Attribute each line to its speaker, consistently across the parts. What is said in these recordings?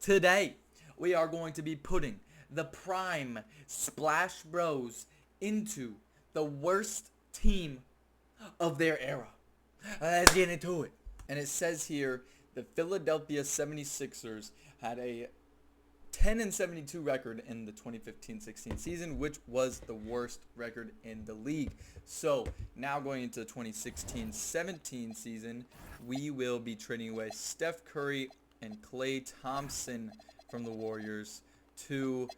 Speaker 1: Today, we are going to be putting the prime Splash Bros into the worst team of their era. Let's get into it. And it says here, the Philadelphia 76ers had a 10-72 record in the 2015-16 season, which was the worst record in the league. So now going into the 2016-17 season, we will be trading away Steph Curry and Klay Thompson from the Warriors to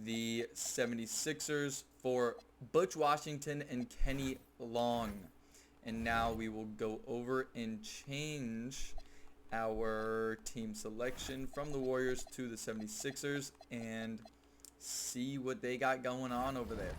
Speaker 1: the 76ers for Butch Washington and Kenny Long. And now we will go over and change our team selection from the Warriors to the 76ers and see what they got going on over there.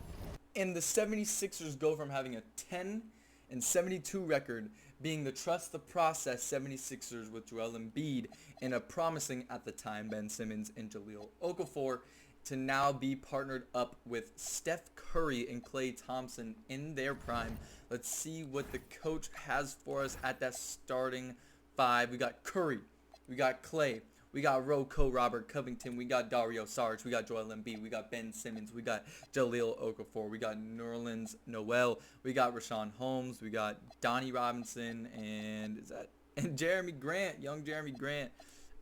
Speaker 1: And the 76ers go from having a 10-72 record, being the trust the process 76ers with Joel Embiid and a promising at the time Ben Simmons and Jahlil Okafor, to now be partnered up with Steph Curry and Klay Thompson in their prime. Let's see what the coach has for us at that starting five. We got Curry, we got Klay, we got Robert Covington, we got Dario Saric, we got Joel Embiid, we got Ben Simmons, we got Jahlil Okafor, we got Nerlens Noel, we got Rashawn Holmes, we got Donnie Robinson, and Jeremy Grant, young Jeremy Grant,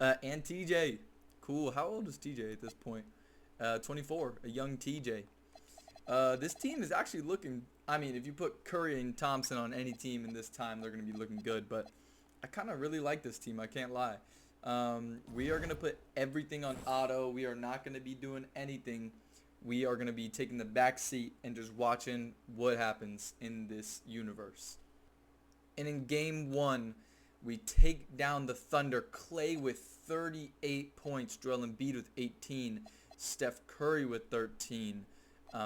Speaker 1: and TJ. Cool. How old is TJ at this point? 24, a young TJ. This team is actually looking, I mean, if you put Curry and Thompson on any team in this time, they're going to be looking good, but I kind of really like this team, I can't lie. We are going to put everything on auto. We are not going to be doing anything. We are going to be taking the back seat and just watching what happens in this universe. And in game one, we take down the Thunder. Klay with 38 points, Joel Embiid with 18, Steph Curry with 13,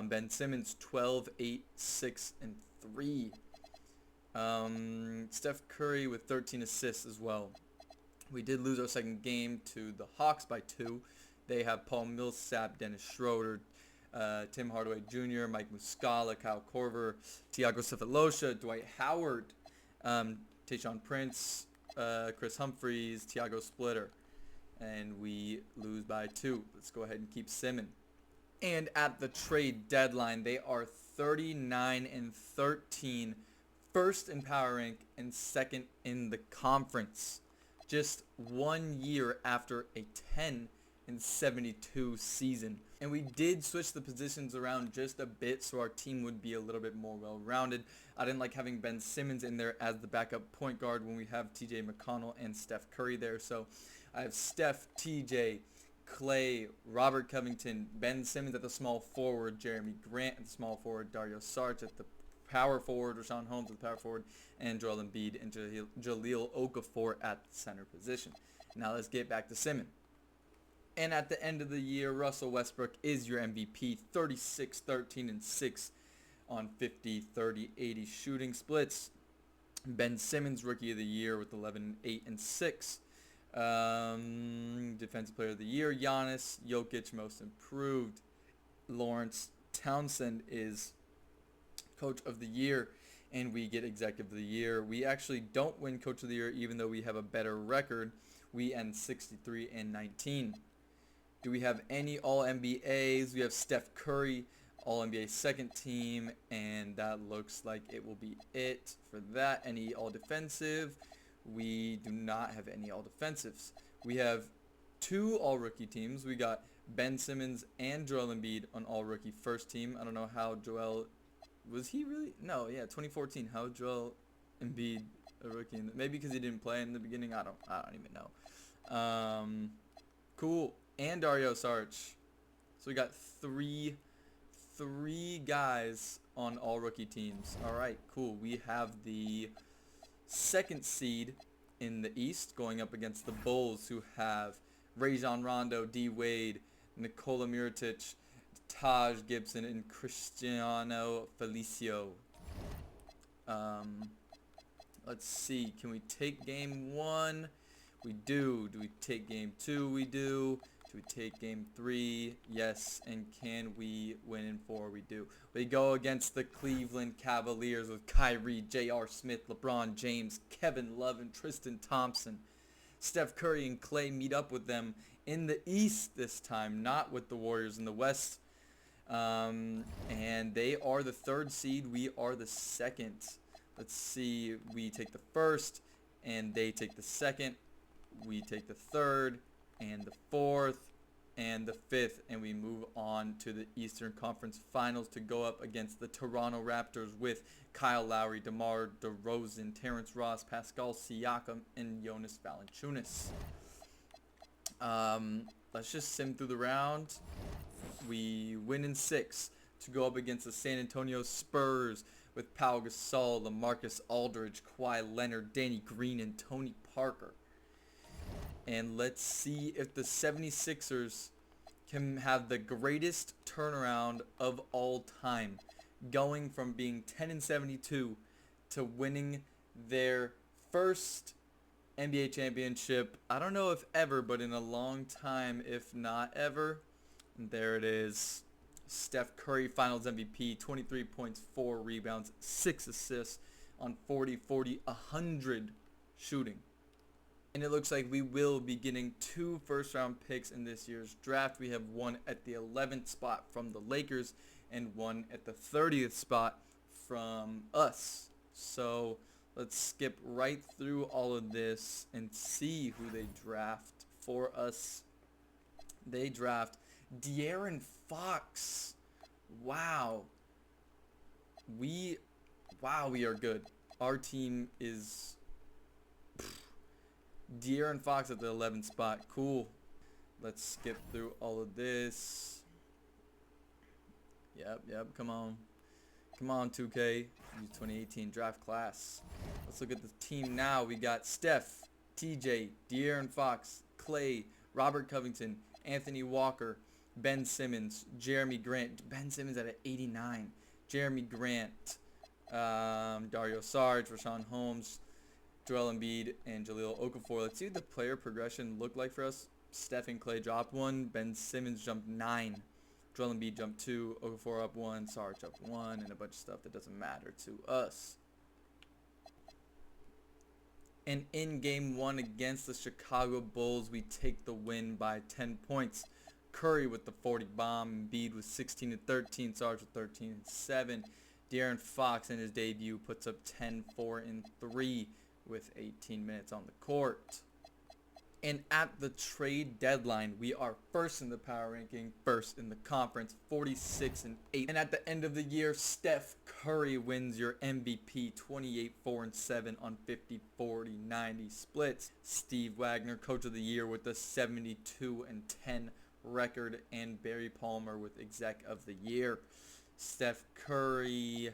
Speaker 1: Ben Simmons 12, 8, 6, and 3. Steph Curry with 13 assists as well. We did lose our second game to the Hawks by 2. They have Paul Millsap, Dennis Schroeder, Tim Hardaway Jr., Mike Muscala, Kyle Korver, Tiago Cephalosha, Dwight Howard, Tayshaun Prince, Chris Humphries, Tiago Splitter. And we lose by 2. Let's go ahead and keep simming. And at the trade deadline, they are 39-13, first in power rank and second in the conference. Just 1 year after a 10-72 season. And we did switch the positions around just a bit so our team would be a little bit more well-rounded. I didn't like having Ben Simmons in there as the backup point guard when we have TJ McConnell and Steph Curry there. So I have Steph, TJ, Klay, Robert Covington, Ben Simmons at the small forward, Jeremy Grant at the small forward, Dario Saric at the power forward, Rashawn Holmes at the power forward, and Joel Embiid and Jahlil Okafor at the center position. Now let's get back to Simmons. And at the end of the year, Russell Westbrook is your MVP, 36, 13, and 6 on 50, 30, 80 shooting splits. Ben Simmons, Rookie of the Year with 11, 8, and 6. Defensive Player of the Year, Giannis. Jokic, Most Improved. Lawrence Townsend is Coach of the Year, and we get Executive of the Year. We actually don't win Coach of the Year, even though we have a better record. We end 63-19. Do we have any All-NBAs? We have Steph Curry, All-NBA second team, and that looks like it will be it for that. Any All-Defensive? We do not have any All-Defensives. We have 2 All-Rookie teams. We got Ben Simmons and Joel Embiid on All-Rookie first team. I don't know how Joel... Was he really? No, yeah, 2014. How Joel Embiid a rookie? Maybe because he didn't play in the beginning. I don't even know. Cool. And Dario Saric. So we got three guys on all rookie teams. All right, cool. We have the second seed in the East going up against the Bulls, who have Rajon Rondo, D. Wade, Nikola Mirotic, Taj Gibson, and Cristiano Felicio. Let's see. Can we take game 1? We do. Do we take game 2? We do. Do we take game 3? Yes. And can we win in 4? We do. We go against the Cleveland Cavaliers with Kyrie, J.R. Smith, LeBron James, Kevin Love, and Tristan Thompson. Steph Curry and Klay meet up with them in the East this time, not with the Warriors in the West. And they are the 3rd seed. We are the 2nd. Let's see. We take the 1st, and they take the 2nd. We take the 3rd, and the 4th, and the 5th, and we move on to the Eastern Conference Finals to go up against the Toronto Raptors with Kyle Lowry, DeMar DeRozan, Terrence Ross, Pascal Siakam, and Jonas Valanciunas. Let's just sim through the round. We win in 6 to go up against the San Antonio Spurs with Pau Gasol, LaMarcus Aldridge, Kawhi Leonard, Danny Green, and Tony Parker. And let's see if the 76ers can have the greatest turnaround of all time, going from being 10-72 to winning their first NBA championship. I don't know if ever, but in a long time, if not ever. And there it is. Steph Curry, Finals MVP, 23 points, 4 rebounds, 6 assists on 100 shooting. And it looks like we will be getting 2 first-round picks in this year's draft. We have one at the 11th spot from the Lakers and one at the 30th spot from us. So let's skip right through all of this and see who they draft for us. They draft De'Aaron Fox. Wow. We are good. Our team is De'Aaron Fox at the 11th spot. Cool. Let's skip through all of this. Yep. Come on, 2K. Use 2018 draft class. Let's look at the team now. We got Steph, TJ, De'Aaron Fox, Klay, Robert Covington, Anthony Walker, Ben Simmons, Jeremy Grant. Ben Simmons at an 89. Jeremy Grant, Dario Saric, Rashawn Holmes, Joel Embiid, and Jahlil Okafor. Let's see what the player progression looked like for us. Steph and Klay dropped 1. Ben Simmons jumped 9. Joel Embiid jumped 2. Okafor up 1. Saric up 1. And a bunch of stuff that doesn't matter to us. And in Game 1 against the Chicago Bulls, we take the win by 10 points. Curry with the 40 bomb. Embiid with 16 and 13. Saric with 13 and 7. De'Aaron Fox in his debut puts up 10, 4, and 3. With 18 minutes on the court. And at the trade deadline, we are first in the power ranking, first in the conference, 46 and 8. And at the end of the year, Steph Curry wins your MVP, 28, 4, and 7 on 50, 40, 90 splits. Steve Wagner, Coach of the Year with the 72 and 10 record, and Barry Palmer with Exec of the Year. Steph Curry,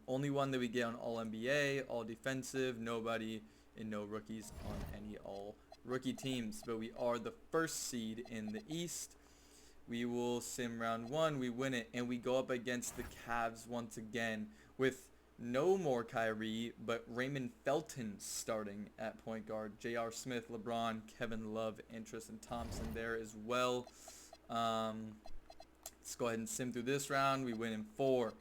Speaker 1: only one that we get on All NBA, All Defensive, nobody and no rookies on any All Rookie teams. But we are the 1st seed in the East. We will sim round 1, we win it, and we go up against the Cavs once again with no more Kyrie, but Raymond Felton starting at point guard. J.R. Smith, LeBron, Kevin Love, and Tristan Thompson there as well. Let's go ahead and sim through this round. We win in 4.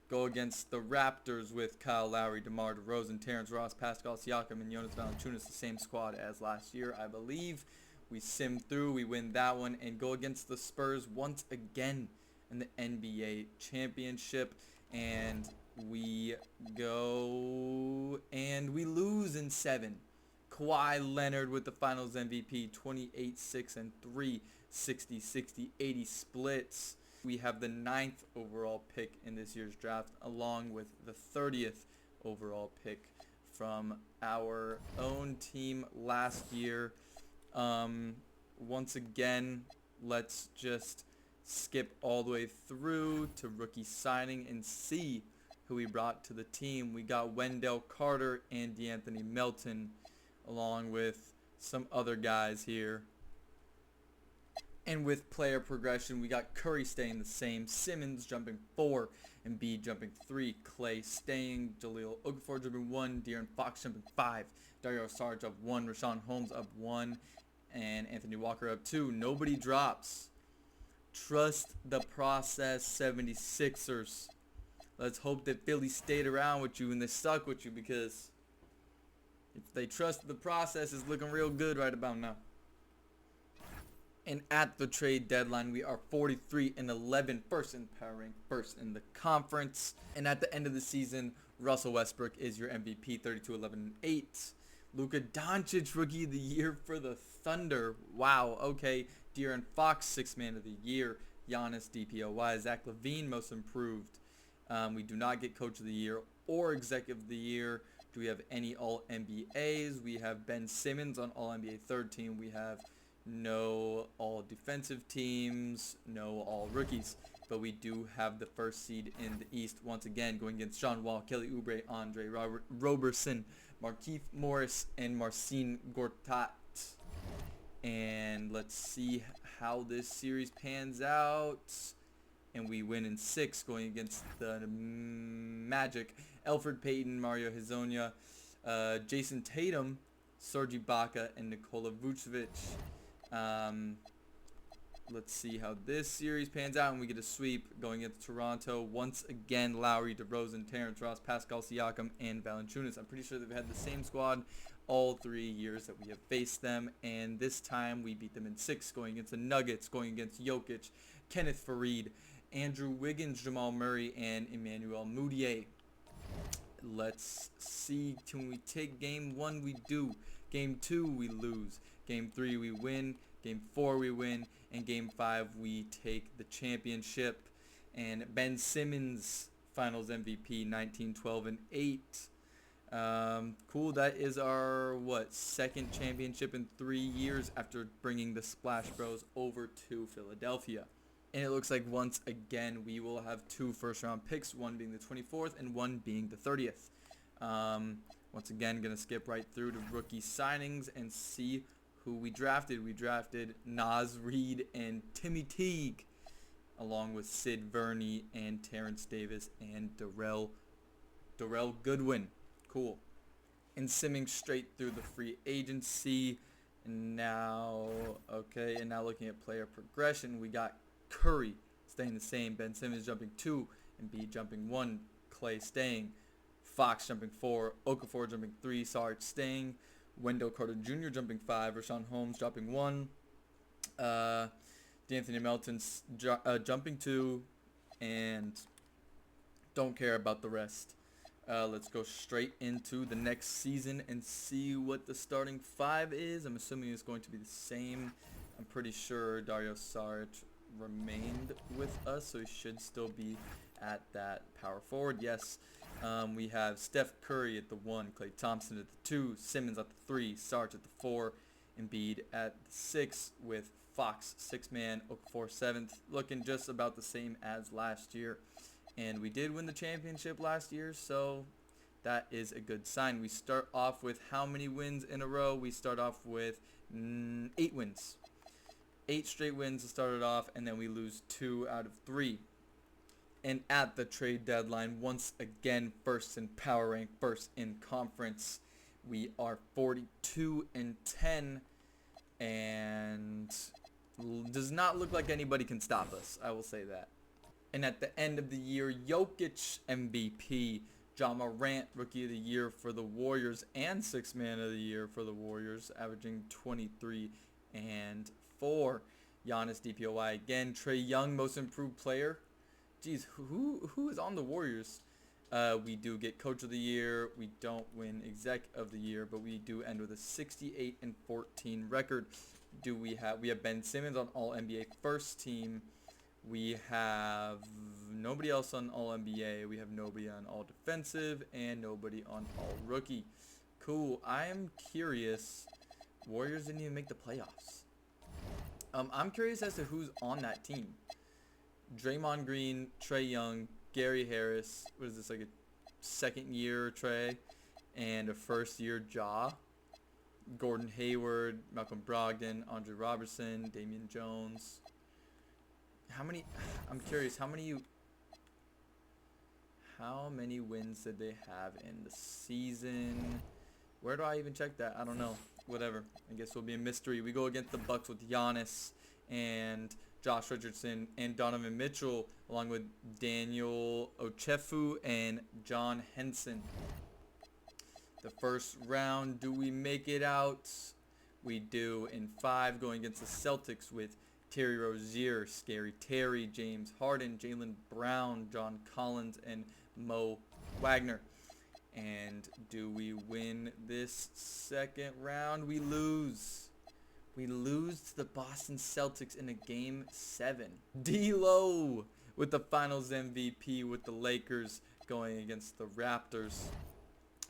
Speaker 1: Go against the Raptors with Kyle Lowry, DeMar DeRozan, Terrence Ross, Pascal Siakam, and Jonas Valanciunas, the same squad as last year, I believe. We sim through. We win that one and go against the Spurs once again in the NBA championship. And we go and we lose in 7. Kawhi Leonard with the Finals MVP, 28, 6, and 3, 60, 60, 80 splits. We have the 9th overall pick in this year's draft, along with the 30th overall pick from our own team last year. Once again, let's just skip all the way through to rookie signing and see who we brought to the team. We got Wendell Carter and DeAnthony Melton, along with some other guys here. And with player progression, we got Curry staying the same, Simmons jumping 4, Embiid jumping 3, Klay staying, Jahlil Okafor jumping 1, De'Aaron Fox jumping 5, Dario Saric up 1, Rashawn Holmes up 1, and Anthony Walker up 2. Nobody drops. Trust the process, 76ers. Let's hope that Philly stayed around with you and they stuck with you, because If they trust the process, is looking real good right about now. And at the trade deadline, we are 43-11, first in power rank, first in the conference. And at the end of the season, Russell Westbrook is your MVP, 32-11-8. Luka Doncic, Rookie of the Year for the Thunder. Wow, okay. De'Aaron Fox, Sixth Man of the Year. Giannis, DPOY. Zach LaVine, Most Improved. We do not get Coach of the Year or Executive of the Year. Do we have any All-NBAs? We have Ben Simmons on All-NBA third team. We have no All-Defensive teams, no All-Rookies. But we do have the first seed in the East once again, going against John Wall, Kelly Oubre, Andre Roberson, Markieff Morris, and Marcin Gortat. And let's see how this series pans out. And we win in 6, going against the Magic. Elfrid Payton, Mario Hezonja, Jason Tatum, Serge Ibaka, and Nikola Vucevic. Let's see how this series pans out, and we get a sweep going against Toronto. Once again, Lowry, DeRozan, Terrence Ross, Pascal Siakam, and Valanciunas. I'm pretty sure they've had the same squad all 3 years that we have faced them, and this time we beat them in 6, going against the Nuggets, going against Jokic, Kenneth Farid, Andrew Wiggins, Jamal Murray, and Emmanuel Mudiay. Let's see. Can we take game 1? We do. Game 2, we lose. Game 3, we win. Game 4, we win. And Game 5, we take the championship. And Ben Simmons, Finals MVP, 19, 12, and 8. Cool. That is our, second championship in 3 years after bringing the Splash Bros over to Philadelphia. And it looks like once again we will have 2 first-round picks, one being the 24th and one being the 30th. Once again, going to skip right through to rookie signings and see who we drafted. We drafted Naz Reid and Timmy Teague, along with Sid Verney and Terrence Davis and Darrell Goodwin. Cool. And simming straight through the free agency. And now looking at player progression, we got Curry staying the same, Ben Simmons jumping 2, Embiid jumping 1, Klay staying, Fox jumping 4, Okafor jumping 3, Sarge staying, Wendell Carter Jr. jumping 5, Rashawn Holmes dropping 1, D'Anthony Melton jumping 2, and don't care about the rest. Let's go straight into the next season and see what the starting 5 is. I'm assuming it's going to be the same. I'm pretty sure Dario Saric remained with us, so he should still be at that power forward. Yes. We have Steph Curry at the 1, Klay Thompson at the 2, Simmons at the 3, Sarge at the 4, Embiid at the 6, with Fox 6-man, Okafor 7th, looking just about the same as last year. And we did win the championship last year, so that is a good sign. We start off with how many wins in a row? We start off with 8 wins. 8 straight wins to start it off, and then we lose 2 out of 3. And at the trade deadline, once again, first in power rank, first in conference, we are 42-10, and does not look like anybody can stop us. I will say that. And at the end of the year, Jokic MVP, Ja Morant Rookie of the Year for the Warriors, and Sixth Man of the Year for the Warriors, averaging 23 and 4. Giannis DPOY again. Trae Young Most Improved Player. Geez, who is on the Warriors? We do get Coach of the Year. We don't win Exec of the Year, but we do end with a 68-14 record. We have Ben Simmons on All-NBA first team. We have nobody else on All-NBA. We have nobody on All-Defensive and nobody on All-Rookie. Cool. I am curious. Warriors didn't even make the playoffs. I'm curious as to who's on that team. Draymond Green, Trae Young, Gary Harris. What is this, like a second-year Trae and a first-year Ja? Gordon Hayward, Malcolm Brogdon, Andre Robertson, Damian Jones. I'm curious, how many wins did they have in the season? Where do I even check that? I don't know. Whatever. I guess it'll be a mystery. We go against the Bucks with Giannis and Josh Richardson and Donovan Mitchell, along with Daniel Ochefu and John Henson. The first round, do we make it out? We do in 5, going against the Celtics with Terry Rozier, Scary Terry, James Harden, Jaylen Brown, John Collins, and Mo Wagner. And do we win this second round? We lose. We lose to the Boston Celtics in a Game 7. D-Lo with the Finals MVP with the Lakers going against the Raptors.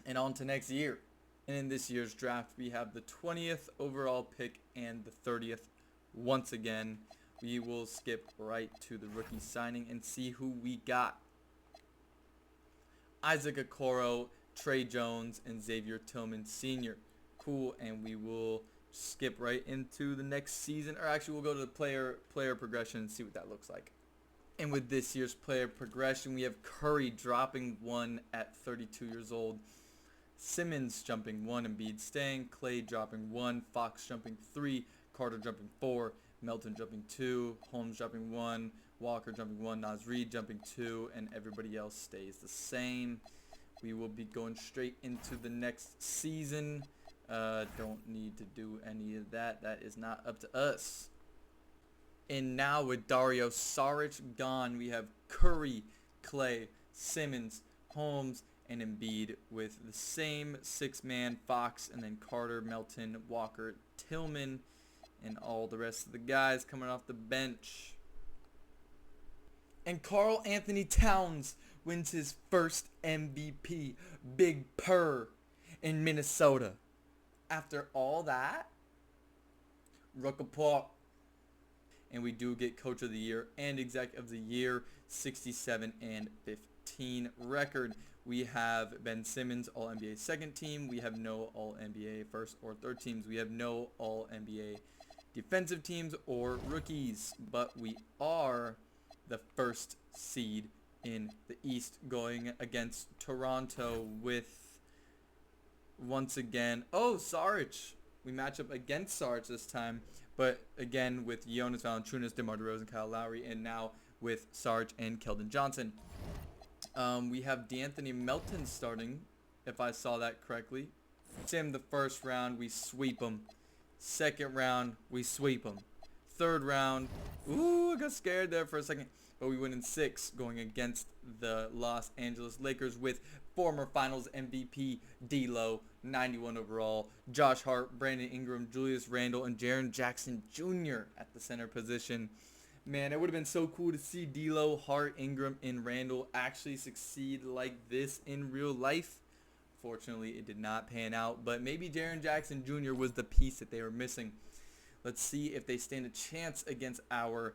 Speaker 1: And on to next year. And in this year's draft, we have the 20th overall pick and the 30th. Once again, we will skip right to the rookie signing and see who we got. Isaac Okoro, Trey Jones, and Xavier Tillman Sr. Cool, and we will skip right into the next season. Or actually, we'll go to the player progression and see what that looks like. And with this year's player progression, we have Curry dropping 1 at 32 years old. Simmons jumping 1, Embiid staying, Klay dropping 1, Fox jumping 3, Carter jumping 4, Melton jumping 2, Holmes jumping 1, Walker jumping 1, Naz Reid jumping 2, and everybody else stays the same. We will be going straight into the next season. Don't need to do any of that. That is not up to us. And now with Dario Saric gone, we have Curry, Klay, Simmons, Holmes, and Embiid with the same 6-man, Fox, and then Carter, Melton, Walker, Tillman, and all the rest of the guys coming off the bench. And Karl Anthony Towns wins his first MVP, Big Purr, in Minnesota. After all that, Rookie. And we do get Coach of the Year and Exec of the Year, 67-15 record. We have Ben Simmons, All-NBA second team. We have no All-NBA first or third teams. We have no All-NBA defensive teams or rookies. But we are the first seed in the East, going against Toronto with, once again, Saric. We match up against Saric this time. But again, with Jonas Valanciunas, DeMar DeRozan, Kyle Lowry, and now with Saric and Keldon Johnson. We have D'Anthony Melton starting, if I saw that correctly. Sim, the first round, we sweep him. Second round, we sweep him. Third round, I got scared there for a second. But we win in 6, going against the Los Angeles Lakers with former Finals MVP D-Lo, 91 overall, Josh Hart, Brandon Ingram, Julius Randle, and Jaren Jackson Jr. at the center position. Man, it would have been so cool to see D-Lo, Hart, Ingram, and Randle actually succeed like this in real life. Fortunately, it did not pan out, but maybe Jaren Jackson Jr. was the piece that they were missing. Let's see if they stand a chance against our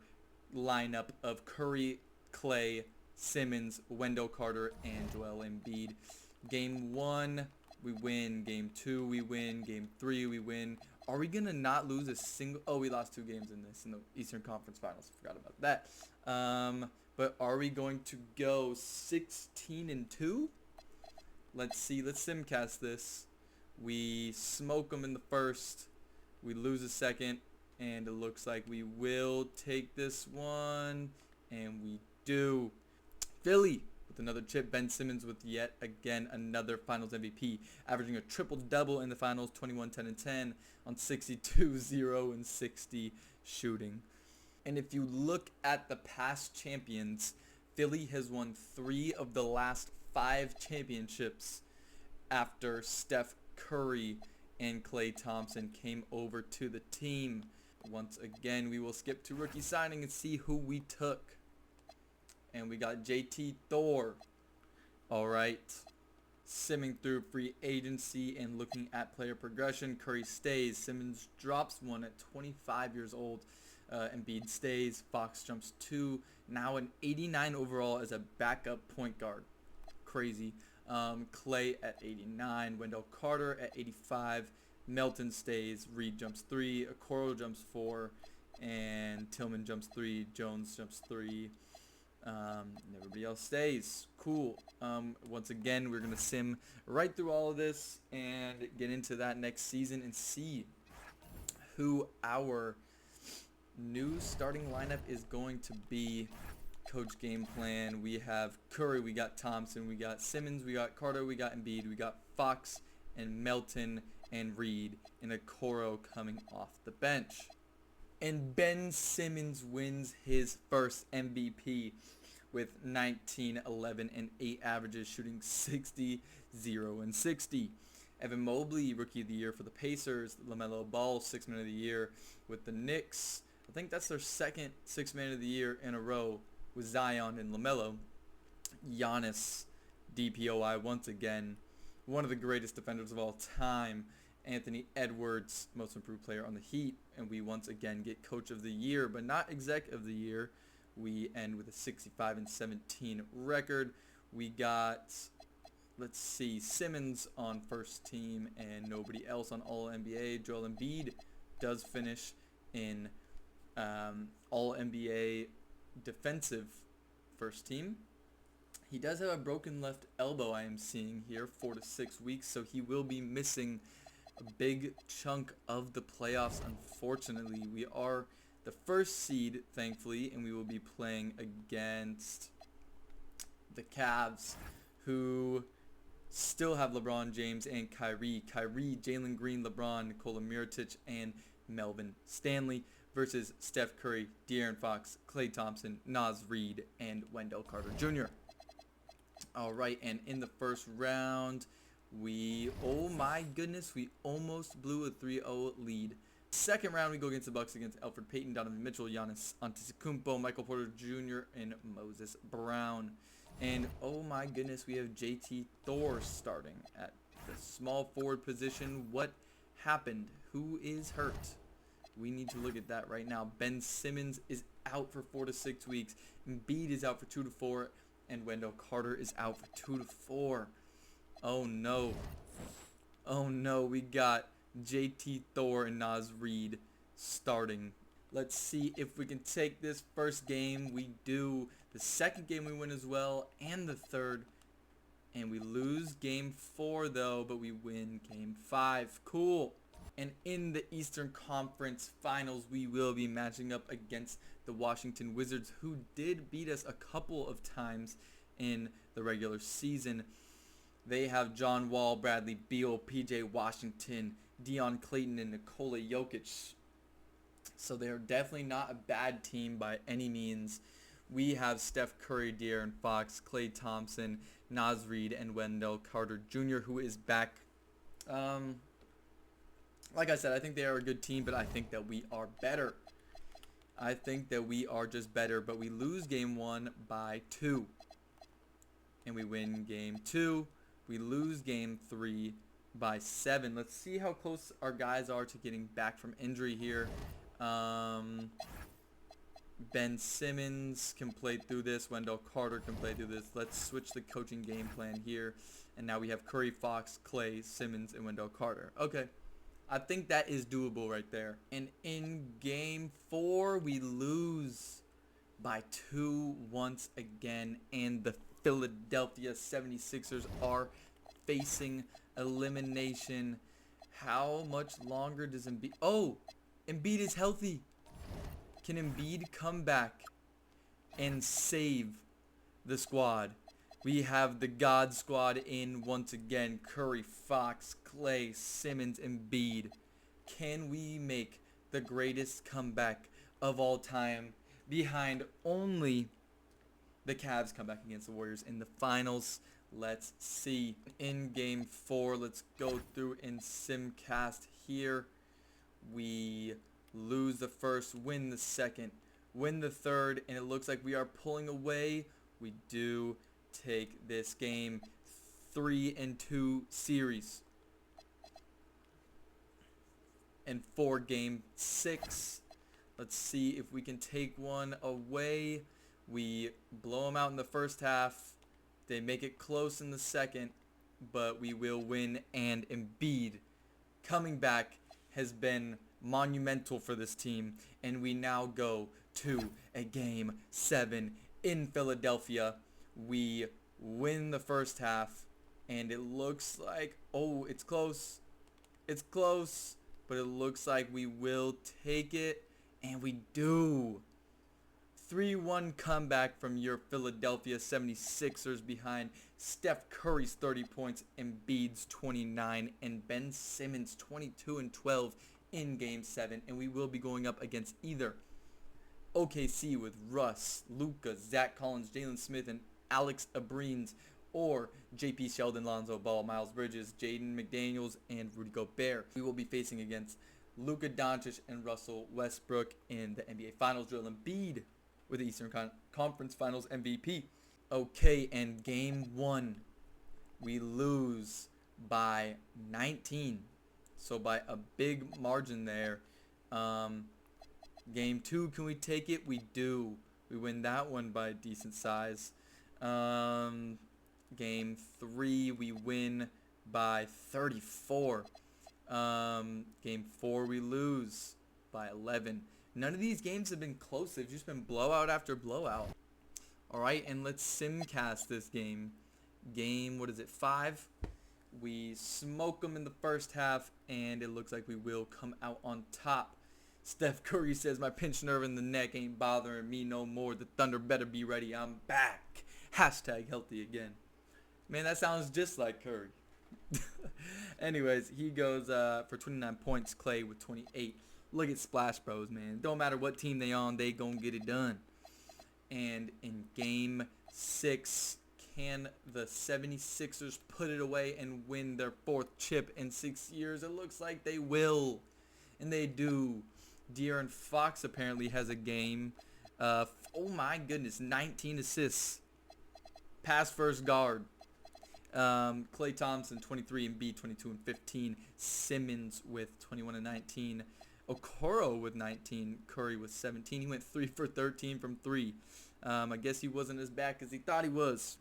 Speaker 1: lineup of Curry, Klay, Simmons, Wendell Carter, and Joel Embiid. Game 1, we win. Game 2, we win. Game 3, we win. Are we going to not lose a single... we lost 2 games in the Eastern Conference Finals. Forgot about that. But are we going to go 16-2? Let's see. Let's simcast this. We smoke them in the first. We lose a second. And it looks like we will take this one. And we do. Philly with another chip. Ben Simmons with yet again another Finals MVP. Averaging a triple-double in the Finals. 21, 10, and 10 on 62, 0, and 60 shooting. And if you look at the past champions, Philly has won 3 of the last 5 championships after Steph Curry and Klay Thompson came over to the team. Once again, we will skip to rookie signing and see who we took. And we got JT Thor. All right. Simming through free agency and looking at player progression. Curry stays. Simmons drops 1 at 25 years old. Embiid stays. Fox jumps 2. Now an 89 overall as a backup point guard. Crazy. Klay at 89. Wendell Carter at 85. Melton stays. Reed jumps 3. Okoro jumps 4. And Tillman jumps 3. Jones jumps 3. And everybody else stays. Cool. Once again, we're going to sim right through all of this and get into that next season and see who our new starting lineup is going to be. Coach game plan. We have Curry. We got Thompson. We got Simmons. We got Carter. We got Embiid. We got Fox and Melton and Reed, and Okoro coming off the bench. And Ben Simmons wins his first MVP with 19, 11, and 8 averages, shooting 60, 0, and 60. Evan Mobley, Rookie of the Year for the Pacers. LaMelo Ball, Sixth Man of the Year with the Knicks. I think that's their second Sixth Man of the Year in a row with Zion and LaMelo. Giannis, DPOI once again. One of the greatest defenders of all time. Anthony Edwards, Most Improved Player on the Heat. And we once again get Coach of the Year, but not Exec of the Year. We end with a 65-17 record. We got, let's see, Simmons on first team and nobody else on All-NBA. Joel Embiid does finish in All-NBA defensive first team. He does have a broken left elbow, I am seeing here, 4 to 6 weeks, so he will be missing a big chunk of the playoffs. Unfortunately, we are the first seed, thankfully, and we will be playing against the Cavs, who still have LeBron James and Kyrie, Jalen Green, LeBron, Nikola Mirotic, and Melvin Stanley versus Steph Curry, De'Aaron Fox, Klay Thompson, Naz Reid, and Wendell Carter Jr. All right, and in the first round, oh my goodness, we almost blew a 3-0 lead. Second round, we go against the Bucks against Elfrid Payton, Donovan Mitchell, Giannis Antetokounmpo, Michael Porter Jr., and Moses Brown. And oh my goodness, we have JT Thor starting at the small forward position. What happened? Who is hurt? We need to look at that right now. Ben Simmons is out for 4 to 6 weeks. Embiid is out for 2 to 4. And Wendell Carter is out for 2 to 4. Oh no. Oh no, we got JT Thor and Naz Reid starting. Let's see if we can take this first game. We do. The second game we win as well, and the third. And we lose game 4 though, but we win game 5. Cool. And in the Eastern Conference Finals, we will be matching up against the Washington Wizards, who did beat us a couple of times in the regular season. They have John Wall, Bradley Beal, PJ Washington, Deion Clayton, and Nikola Jokic. So they're definitely not a bad team by any means. We have Steph Curry, De'Aaron Fox, Klay Thompson, Naz Reid, and Wendell Carter Jr., who is back. Like I said, I think they are a good team, but I think that we are better. I think that we are just better, but we lose game 1 by 2. And we win game 2. We lose game 3 by 7. Let's see how close our guys are to getting back from injury here. Ben Simmons can play through this. Wendell Carter can play through this. Let's switch the coaching game plan here. And now we have Curry, Fox, Klay, Simmons, and Wendell Carter. Okay. I think that is doable right there. And in game 4, we lose by 2 once again. And the Philadelphia 76ers are facing elimination. How much longer does Embiid... Oh! Embiid is healthy. Can Embiid come back and save the squad? We have the God Squad in once again. Curry, Fox, Klay, Simmons, Embiid. Can we make the greatest comeback of all time behind only the Cavs comeback against the Warriors in the finals? Let's see. In game 4, let's go through in Simcast here. We lose the first, win the second, win the third, and it looks like we are pulling away. We do take this game 3-2 series. And for game 6, let's see if we can take one away. We blow them out in the first half. They make it close in the second, but we will win. And Embiid coming back has been monumental for this team, and we now go to a game 7 in Philadelphia. We win the first half, and it looks like, oh, it's close, but it looks like we will take it, and we do. 3-1 comeback from your Philadelphia 76ers behind Steph Curry's 30 points, Embiid's 29, and Ben Simmons 22 and 12 in Game 7. And we will be going up against either OKC with Russ, Luka, Zach Collins, Jalen Smith, and Alex Abrines, or JP Sheldon, Lonzo Ball, Miles Bridges, Jaden McDaniels, and Rudy Gobert. We will be facing against Luka Doncic and Russell Westbrook in the NBA Finals. Joel Embiid with the Eastern Conference Finals MVP. Okay, and Game 1, we lose by 19. So by a big margin there. Game 2, can we take it? We do. We win that one by a decent size. Game 3, we win by 34. Game 4, we lose by 11. None of these games have been close. They've just been blowout after blowout. All right, and let's simcast this game. Game, 5? We smoke them in the first half, and it looks like we will come out on top. Steph Curry says, my pinched nerve in the neck ain't bothering me no more. The Thunder better be ready. I'm back. Hashtag healthy again. Man, that sounds just like Curry. Anyways, he goes for 29 points. Klay with 28. Look at Splash Bros, man. Don't matter what team they on, they gonna get it done. And in Game 6, can the 76ers put it away and win their 4th chip in 6 years? It looks like they will. And they do. De'Aaron Fox apparently has a game. Oh my goodness, 19 assists. Pass first guard. Klay Thompson, 23, Embiid, 22 and 15. Simmons with 21 and 19. Okoro with 19. Curry with 17. He went 3 for 13 from 3. I guess he wasn't as bad as he thought he was.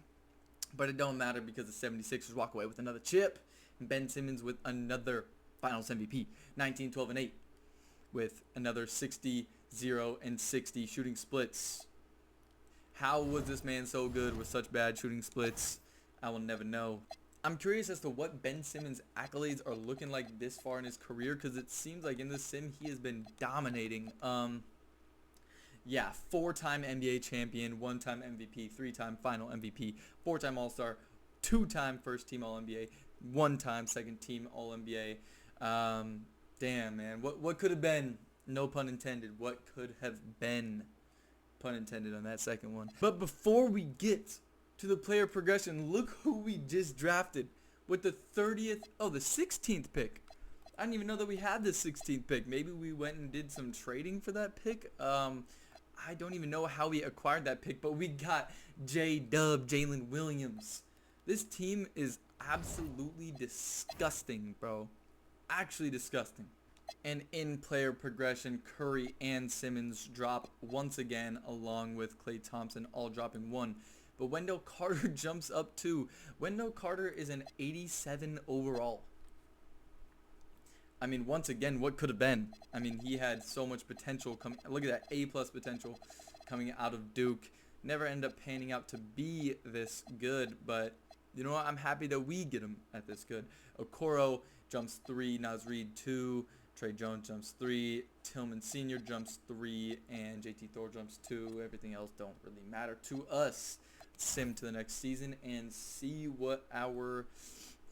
Speaker 1: But it don't matter because the 76ers walk away with another chip. And Ben Simmons with another Finals MVP. 19, 12, and 8. With another 60, 0, and 60 shooting splits. How was this man so good with such bad shooting splits? I will never know. I'm curious as to what Ben Simmons' accolades are looking like this far in his career, because it seems like in this sim he has been dominating. Yeah, 4-time NBA champion, 1-time MVP, 3-time final MVP, 4-time All-Star, 2-time first-team All-NBA, 1-time second-team All-NBA. Damn, man. What could have been? No pun intended. What could have been? Pun intended on that second one. But before we get to the player progression, look who we just drafted with the 16th pick. I didn't even know that we had the 16th pick. Maybe we went and did some trading for that pick. I don't even know how we acquired that pick, but we got J-Dub, Jalen Williams. This team is absolutely disgusting, bro. Actually disgusting. And in player progression, Curry and Simmons drop once again, along with Klay Thompson, all dropping 1. But Wendell Carter jumps up 2. Wendell Carter is an 87 overall. I mean, once again, what could have been? I mean, he had so much potential. Look at that, A+ potential coming out of Duke. Never ended up panning out to be this good, but you know what? I'm happy that we get him at this good. Okoro jumps 3, Naz Reid 2, Trey Jones jumps 3, Tillman Sr. jumps 3, and JT Thor jumps 2. Everything else don't really matter to us. Sim to the next season and see what our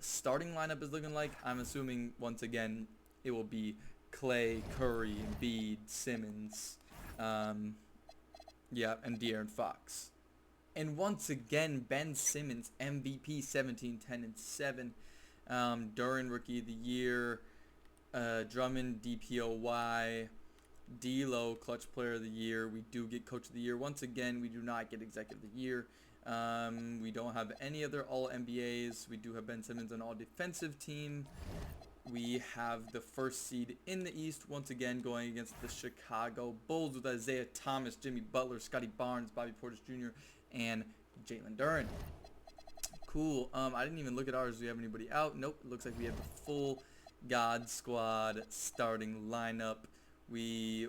Speaker 1: starting lineup is looking like. I'm assuming once again it will be Klay, Curry, Embiid, Simmons, and De'Aaron Fox. And once again, Ben Simmons, MVP, 17, 10, and 7. Duran, Rookie of the Year. Drummond, DPOY. D'Lo, Clutch Player of the Year. We do get Coach of the Year. Once again, we do not get Executive of the Year. We don't have any other All-NBAs. We do have Ben Simmons on All-Defensive Team. We have the first seed in the East, once again going against the Chicago Bulls with Isaiah Thomas, Jimmy Butler, Scotty Barnes, Bobby Portis Jr., and Jalen Duren. Cool. I didn't even look at ours. Do we have anybody out? Nope. It looks like we have the full God Squad starting lineup. We,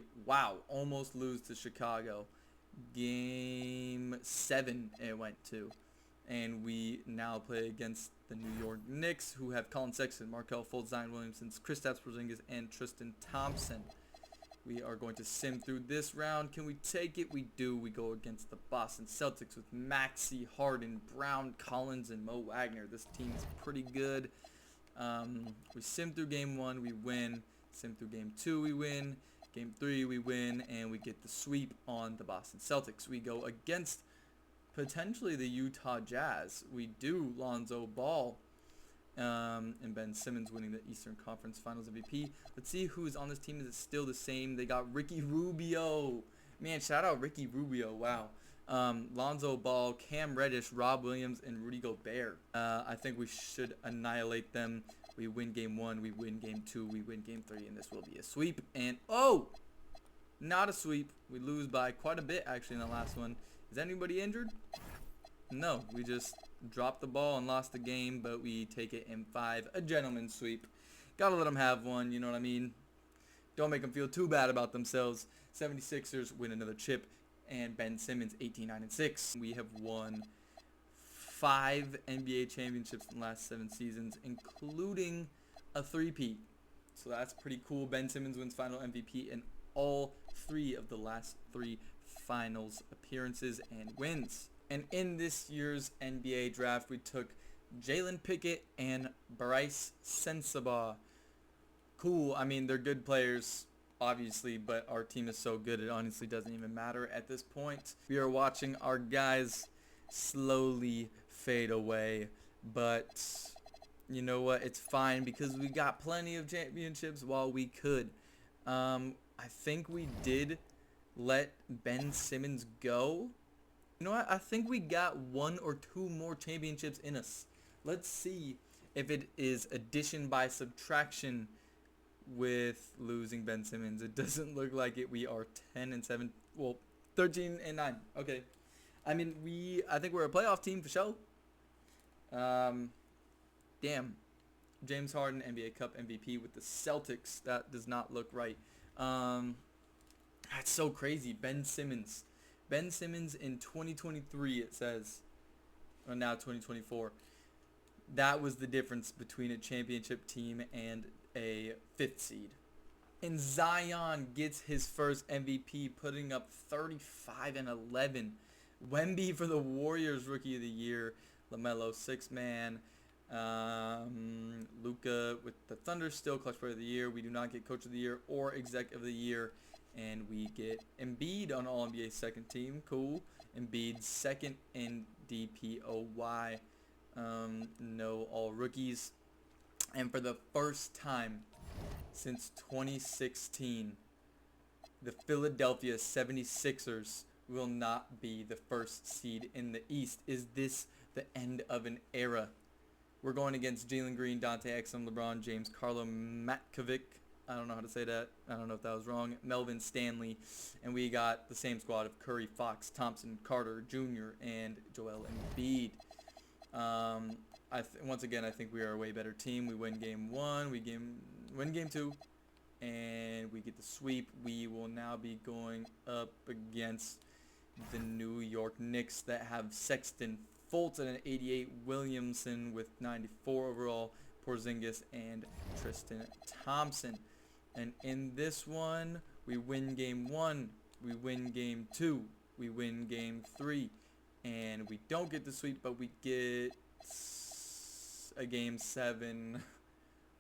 Speaker 1: almost lose to Chicago. Game 7 it went to. And we now play against the New York Knicks, who have Colin Sexton, Markelle Fultz, Zion Williamson, Kristaps Porzingis, and Tristan Thompson. We are going to sim through this round. Can we take it? We do. We go against the Boston Celtics with Maxey, Harden, Brown, Collins, and Mo Wagner. This team is pretty good. We sim through game 1, we win. Sim through game 2, we win. Game 3, we win, and we get the sweep on the Boston Celtics. We go against potentially the Utah Jazz. We do. Lonzo Ball and Ben Simmons winning the Eastern Conference Finals MVP. Let's see who's on this team. Is it still the same? They got Ricky Rubio. Man, shout out Ricky Rubio. Wow. Lonzo Ball, Cam Reddish, Rob Williams, and Rudy Gobert. I think we should annihilate them. We win game 1, we win game 2, we win game 3, and this will be a sweep. And, oh! Not a sweep. We lose by quite a bit, actually, in the last one. Is anybody injured? No, we just dropped the ball and lost the game, but we take it in 5. A gentleman's sweep. Gotta let them have one, you know what I mean? Don't make them feel too bad about themselves. 76ers win another chip, and Ben Simmons 18-9-6. We have won 5 NBA championships in the last 7 seasons, including a 3-peat. So that's pretty cool. Ben Simmons wins final MVP in all 3 of the last 3 finals appearances and wins. And in this year's NBA draft, we took Jalen Pickett and Bryce Sensabaugh. Cool. I mean, they're good players, obviously, but our team is so good it honestly doesn't even matter at this point. We are watching our guys slowly fade away, but you know what? It's fine because we got plenty of championships while we could. I think we did let Ben Simmons go. You know what? I think we got 1 or 2 more championships in us. Let's see if it is addition by subtraction with losing Ben Simmons. It doesn't look like it. We are 10-7. Well, 13-9. Okay. I mean, I think we're a playoff team for sure. Damn. James Harden, NBA Cup MVP with the Celtics. That does not look right. That's so crazy. Ben Simmons in 2023, it says. Or now 2024. That was the difference between a championship team and a 5th seed. And Zion gets his first MVP, putting up 35 and 11. Wemby for the Warriors, Rookie of the Year. LaMelo, 6-man. Luka with the Thunder, still Clutch Player of the Year. We do not get Coach of the Year or Exec of the Year. And we get Embiid on All-NBA second team. Cool. Embiid second in DPOY. No All Rookies. And for the first time since 2016, the Philadelphia 76ers will not be the first seed in the East. Is this the end of an era? We're going against Jalen Green, Dante Exum, LeBron James, Carlo Matkovic. I don't know how to say that. I don't know if that was wrong. Melvin Stanley. And we got the same squad of Curry, Fox, Thompson, Carter Jr., and Joel Embiid. Once again, I think we are a way better team. We win game 1. We win game 2. And we get the sweep. We will now be going up against the New York Knicks that have Sexton, Fulton at 88, Williamson with 94 overall, Porzingis, and Tristan Thompson. And in this one, we win game 1, we win game 2, we win game 3, and we don't get the sweep, but we get a game 7.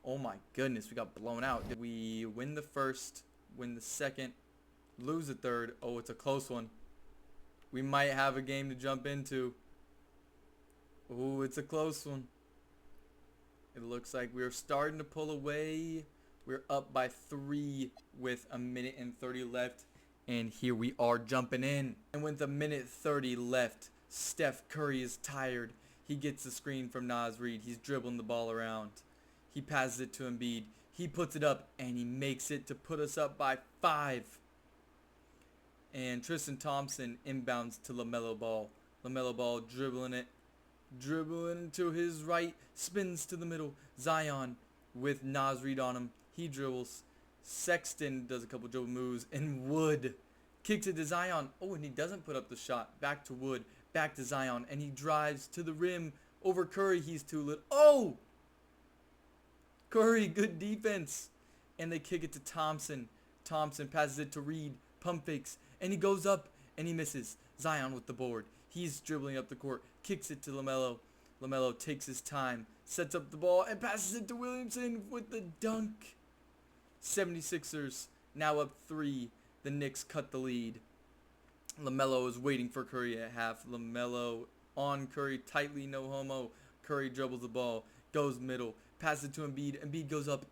Speaker 1: Oh my goodness, we got blown out. We win the first, win the second, lose the third. Oh, it's a close one. We might have a game to jump into. Oh, it's a close one. It looks like we're starting to pull away. We're up by 3 with a minute and 30 left. And here we are jumping in. And with a minute 30 left, Steph Curry is tired. He gets the screen from Naz Reid. He's dribbling the ball around. He passes it to Embiid. He puts it up and he makes it to put us up by 5. And Tristan Thompson inbounds to LaMelo Ball. LaMelo Ball dribbling it. Dribbling to his right. Spins to the middle. Zion with Naz Reid on him. He dribbles. Sexton does a couple dribble moves. And Wood kicks it to Zion. Oh, and he doesn't put up the shot. Back to Wood. Back to Zion. And he drives to the rim. Over Curry. He's too little. Oh! Curry, good defense. And they kick it to Thompson. Thompson passes it to Reed. Pump fakes. And he goes up and he misses. Zion with the board. He's dribbling up the court. Kicks it to LaMelo. LaMelo takes his time. Sets up the ball and passes it to Williamson with the dunk. 76ers now up 3. The Knicks cut the lead. LaMelo is waiting for Curry at half. LaMelo on Curry tightly, no homo. Curry dribbles the ball. Goes middle. Passes it to Embiid. Embiid goes up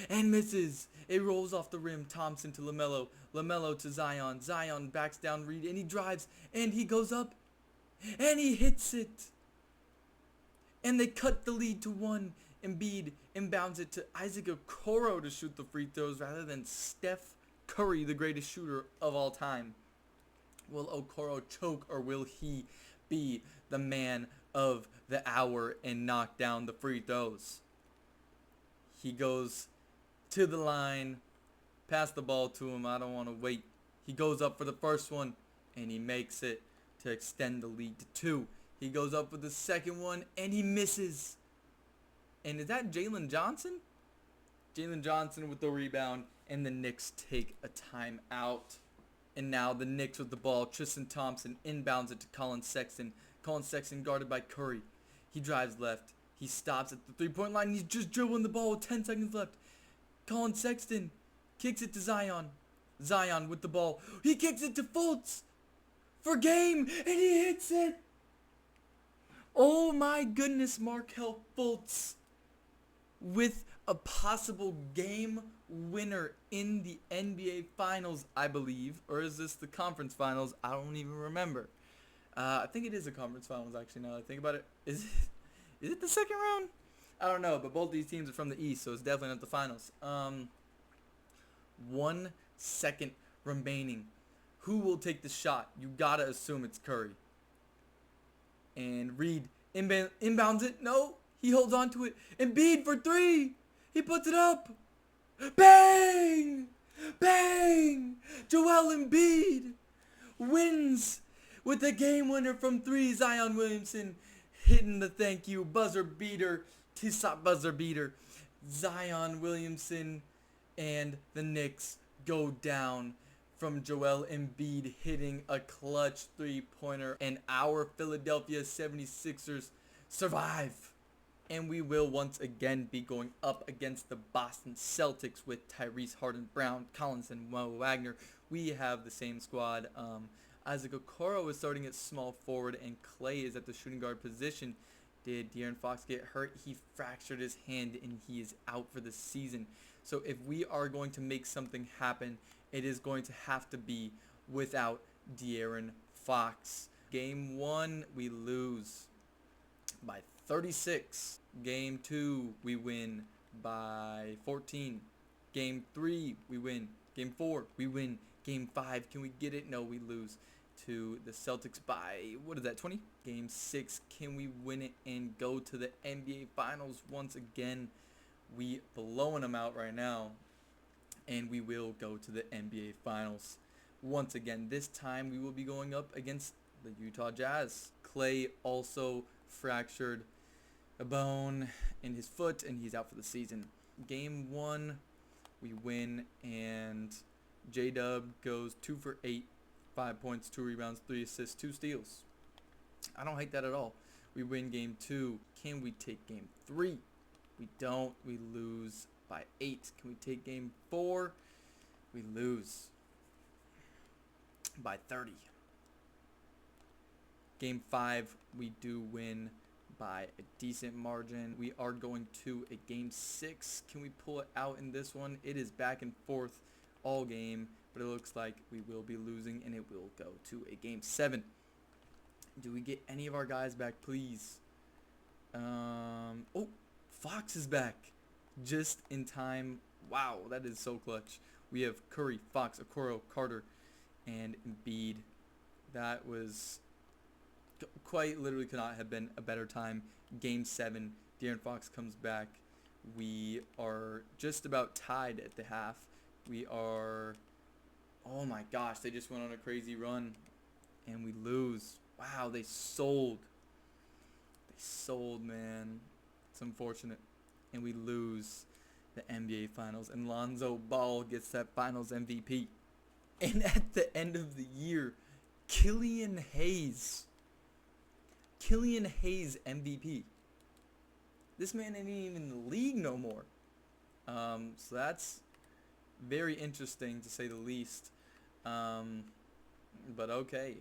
Speaker 1: and misses. It rolls off the rim. Thompson to LaMelo. LaMelo to Zion. Zion backs down Reed and he drives and he goes up and he hits it. And they cut the lead to 1. Embiid inbounds it to Isaac Okoro to shoot the free throws rather than Steph Curry, the greatest shooter of all time. Will Okoro choke or will he be the man of the hour and knock down the free throws? He goes to the line, pass the ball to him. I don't want to wait. He goes up for the first one and he makes it to extend the lead to 2. He goes up for the second one and he misses. And is that Jalen Johnson? Jalen Johnson with the rebound, and the Knicks take a timeout. And now the Knicks with the ball. Tristan Thompson inbounds it to Colin Sexton. Colin Sexton guarded by Curry. He drives left. He stops at the three-point line. He's just dribbling the ball with 10 seconds left. Colin Sexton kicks it to Zion. Zion with the ball. He kicks it to Fultz for game, and he hits it. Oh my goodness, Markelle Fultz with a possible game winner in the NBA Finals, I believe. Or is this the Conference Finals? I don't even remember. I think it is the Conference Finals, actually, now that I think about it. Is it the second round? I don't know, but both these teams are from the East, so it's definitely not the Finals. 1 second remaining. Who will take the shot? You gotta assume it's Curry. And Reed inbounds it. No, he holds on to it. Embiid for 3. He puts it up. Bang! Bang! Joel Embiid wins with the game winner from 3. Zion Williamson hitting the thank you buzzer beater. T-Sop buzzer beater. Zion Williamson and the Knicks go down from Joel Embiid hitting a clutch 3-pointer, and our Philadelphia 76ers survive. And we will once again be going up against the Boston Celtics with Tyrese Harden-Brown, Collinson, Mo Wagner. We have the same squad. Isaac Okoro is starting at small forward, and Klay is at the shooting guard position. Did De'Aaron Fox get hurt? He fractured his hand, and he is out for the season. So if we are going to make something happen, it is going to have to be without De'Aaron Fox. Game 1, we lose by 36. Game 2, we win by 14. Game 3, we win. Game 4, we win. Game 5, can we get it? No, we lose to the Celtics by, 20? Game 6, can we win it and go to the NBA Finals once again? We blowing them out right now. And we will go to the NBA Finals once again. This time we will be going up against the Utah Jazz. Klay also fractured a bone in his foot, and he's out for the season. Game 1, we win, and J-Dub goes 2 for 8, 5 points, 2 rebounds, 3 assists, 2 steals. I don't hate that at all. We win Game 2. Can we take Game 3? We don't. We lose by 8. Can we take Game 4? We lose by 30. Game 5, we do win by a decent margin. We are going to a Game 6. Can we pull it out in this one? It is back and forth all game, but it looks like we will be losing, and it will go to a Game 7. Do we get any of our guys back, please? Oh, Fox is back just in time. Wow, that is so clutch. We have Curry, Fox, Okoro, Carter, and Embiid. That was quite literally could not have been a better time. Game 7, De'Aaron Fox comes back. We are just about tied at the half. We are, oh my gosh, they just went on a crazy run, and we lose. Wow, they sold. They sold, man. It's unfortunate. And we lose the NBA Finals, and Lonzo Ball gets that Finals MVP. And at the end of the year, Killian Hayes MVP. This man ain't even in the league no more. So that's very interesting to say the least. But okay.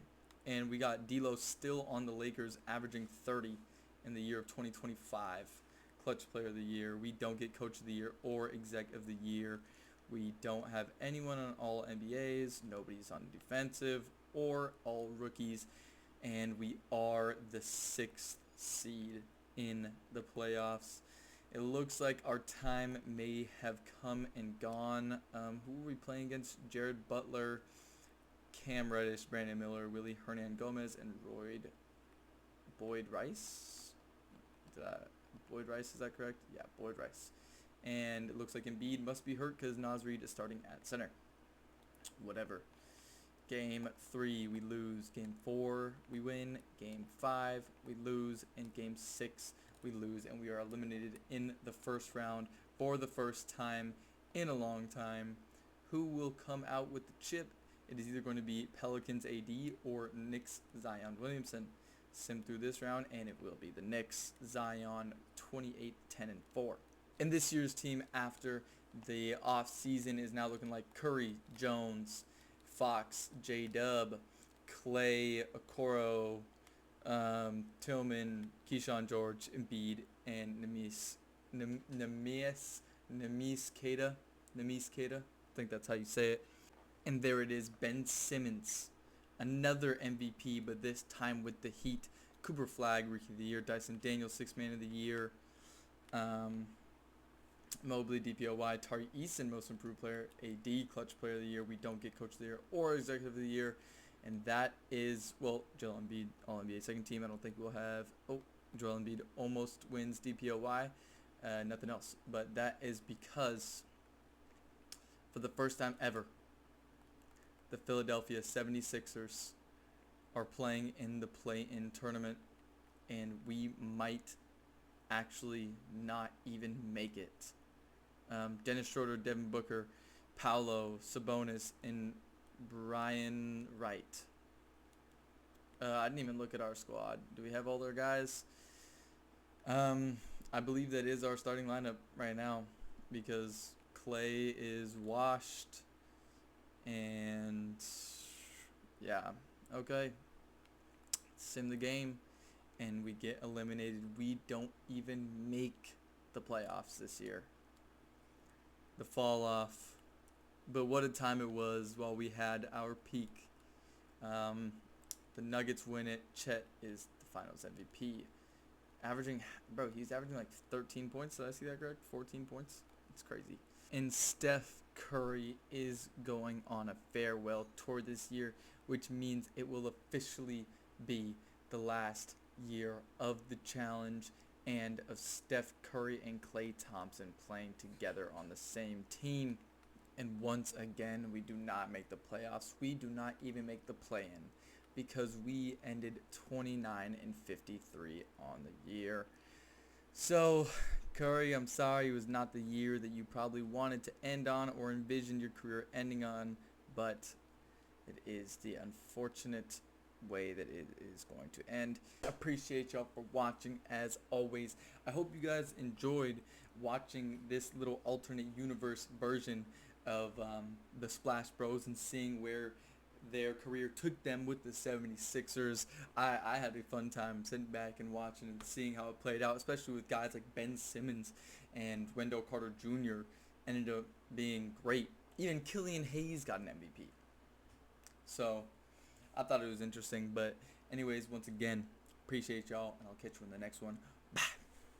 Speaker 1: And we got D'Lo still on the Lakers, averaging 30 in the year of 2025. Clutch Player of the Year. We don't get Coach of the Year or Exec of the Year. We don't have anyone on all NBAs. Nobody's on defensive or all rookies. And we are the 6th seed in the playoffs. It looks like our time may have come and gone. Who are we playing against? Jared Butler, Cam Reddish, Brandon Miller, Willie Hernan Gomez, and Boyd Rice. Boyd Rice, is that correct? Yeah, Boyd Rice. And it looks like Embiid must be hurt because Naz Reid is starting at center. Whatever. Game 3, we lose. Game 4, we win. Game 5, we lose. And Game 6, we lose. And we are eliminated in the first round for the first time in a long time. Who will come out with the chip? It is either going to be Pelicans AD or Knicks Zion Williamson. Sim through this round, and it will be the Knicks Zion 28, 10, and 4. And this year's team after the off season is now looking like Curry, Jones, Fox, J-Dub, Klay, Okoro, Tillman, Keyshawn George, Embiid, and Neemias Queta. I think that's how you say it. And there it is, Ben Simmons, another MVP, but this time with the Heat. Cooper Flagg, Rookie of the Year. Dyson Daniels, 6th Man of the Year. Mobley, DPOY. Tari Eason, Most Improved Player. AD, Clutch Player of the Year. We don't get Coach of the Year or Executive of the Year. And that is, well, Joel Embiid, All-NBA second team. I don't think we'll have, Joel Embiid almost wins DPOY. Nothing else. But that is because for the first time ever, the Philadelphia 76ers are playing in the play-in tournament, and we might actually not even make it. Dennis Schroeder, Devin Booker, Paolo, Sabonis, and Brian Wright. I didn't even look at our squad. Do we have all their guys? I believe that is our starting lineup right now because Klay is washed. And yeah, okay. Sim the game, and we get eliminated. We don't even make the playoffs this year. The fall off, but what a time it was while we had our peak. The Nuggets win it. Chet is the Finals MVP. He's averaging like 13 points. Did I see that correct? 14 points. It's crazy. And Steph Curry is going on a farewell tour this year, which means it will officially be the last year of the challenge and of Steph Curry and Klay Thompson playing together on the same team. And once again, we do not make the playoffs. We do not even make the play-in because we ended 29 and 53 on the year. So Curry, I'm sorry it was not the year that you probably wanted to end on or envisioned your career ending on, but it is the unfortunate way that it is going to end. Appreciate y'all for watching as always. I hope you guys enjoyed watching this little alternate universe version of the Splash Bros and seeing where their career took them with the 76ers. I had a fun time sitting back and watching and seeing how it played out, especially with guys like Ben Simmons and Wendell Carter Jr. ended up being great. Even Killian Hayes got an MVP. So I thought it was interesting. But anyways, once again, appreciate y'all, and I'll catch you in the next one. Bye.